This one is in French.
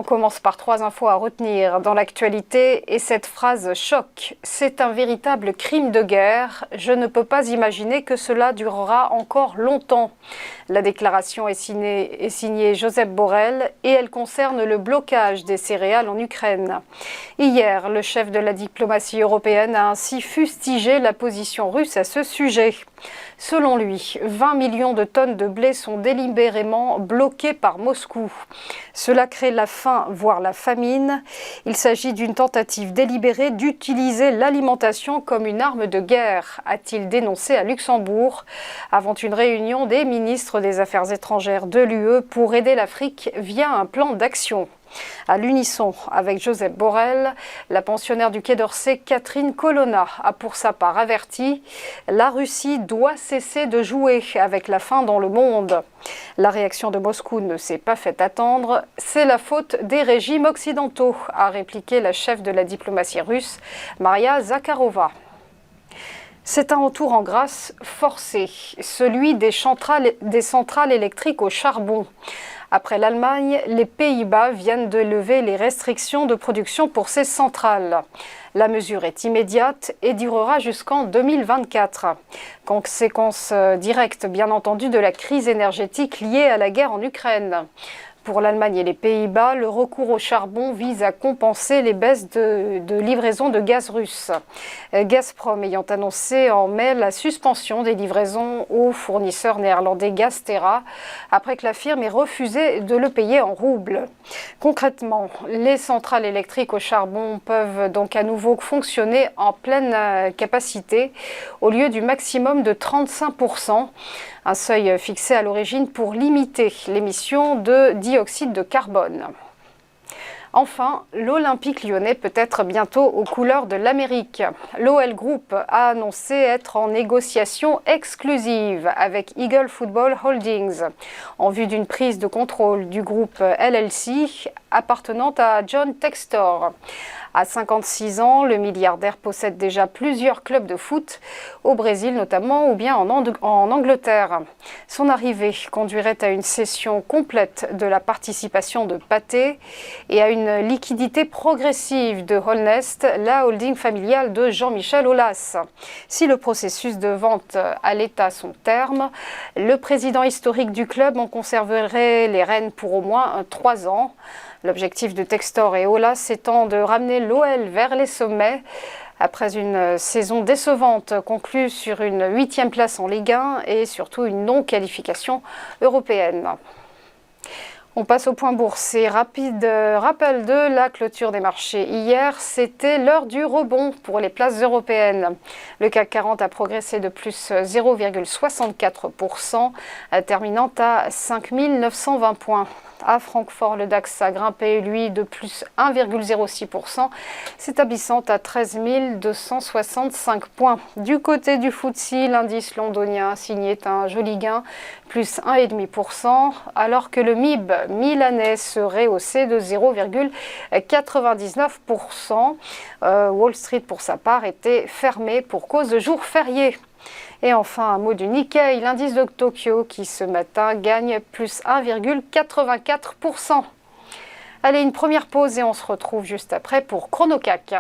On commence par 3 infos à retenir dans l'actualité et cette phrase choque. C'est un véritable crime de guerre. Je ne peux pas imaginer que cela durera encore longtemps. La déclaration est signée Josep Borrell et elle concerne le blocage des céréales en Ukraine. Hier, le chef de la diplomatie européenne a ainsi fustigé la position russe à ce sujet. Selon lui, 20 millions de tonnes de blé sont délibérément bloquées par Moscou. Cela crée la faim, voire la famine. Il s'agit d'une tentative délibérée d'utiliser l'alimentation comme une arme de guerre, a-t-il dénoncé à Luxembourg, avant une réunion des ministres des Affaires étrangères de l'UE pour aider l'Afrique via un plan d'action. À l'unisson avec Josep Borrell, la pensionnaire du Quai d'Orsay, Catherine Colonna, a pour sa part averti « La Russie doit cesser de jouer avec la faim dans le monde ». La réaction de Moscou ne s'est pas fait attendre. « C'est la faute des régimes occidentaux », a répliqué la chef de la diplomatie russe, Maria Zakharova. C'est un retour en grâce forcé, celui des centrales électriques au charbon. Après l'Allemagne, les Pays-Bas viennent de lever les restrictions de production pour ces centrales. La mesure est immédiate et durera jusqu'en 2024. Conséquence directe, bien entendu, de la crise énergétique liée à la guerre en Ukraine. Pour l'Allemagne et les Pays-Bas, le recours au charbon vise à compenser les baisses de livraison de gaz russe. Gazprom ayant annoncé en mai la suspension des livraisons au fournisseur néerlandais Gaztera, après que la firme ait refusé de le payer en roubles. Concrètement, les centrales électriques au charbon peuvent donc à nouveau fonctionner en pleine capacité, au lieu du maximum de 35%. Un seuil fixé à l'origine pour limiter l'émission de dioxyde de carbone. Enfin, l'Olympique lyonnais peut être bientôt aux couleurs de l'Amérique. L'OL Group a annoncé être en négociation exclusive avec Eagle Football Holdings en vue d'une prise de contrôle du groupe LLC appartenant à John Textor. À 56 ans, le milliardaire possède déjà plusieurs clubs de foot, au Brésil notamment ou bien en Angleterre. Son arrivée conduirait à une cession complète de la participation de Pathé et à une liquidité progressive de Holnest, la holding familiale de Jean-Michel Aulas. Si le processus de vente allait à son terme, le président historique du club en conserverait les rênes pour au moins 3 ans. L'objectif de Textor et Aulas étant de ramener l'OL vers les sommets après une saison décevante conclue sur une 8e place en Ligue 1 et surtout une non-qualification européenne. On passe au point bourse et rapide rappel de la clôture des marchés. Hier, c'était l'heure du rebond pour les places européennes. Le CAC 40 a progressé de plus 0,64%, terminant à 5 920 points. À Francfort, le DAX a grimpé, lui, de plus 1,06%, s'établissant à 13 265 points. Du côté du FTSE, l'indice londonien signait un joli gain, plus 1,5%, alors que le MIB milanais serait haussé de 0,99%. Wall Street, pour sa part, était fermé pour cause de jour férié. Et enfin, un mot du Nikkei, l'indice de Tokyo qui ce matin gagne plus 1,84%. Allez, une première pause et on se retrouve juste après pour ChronoCAC.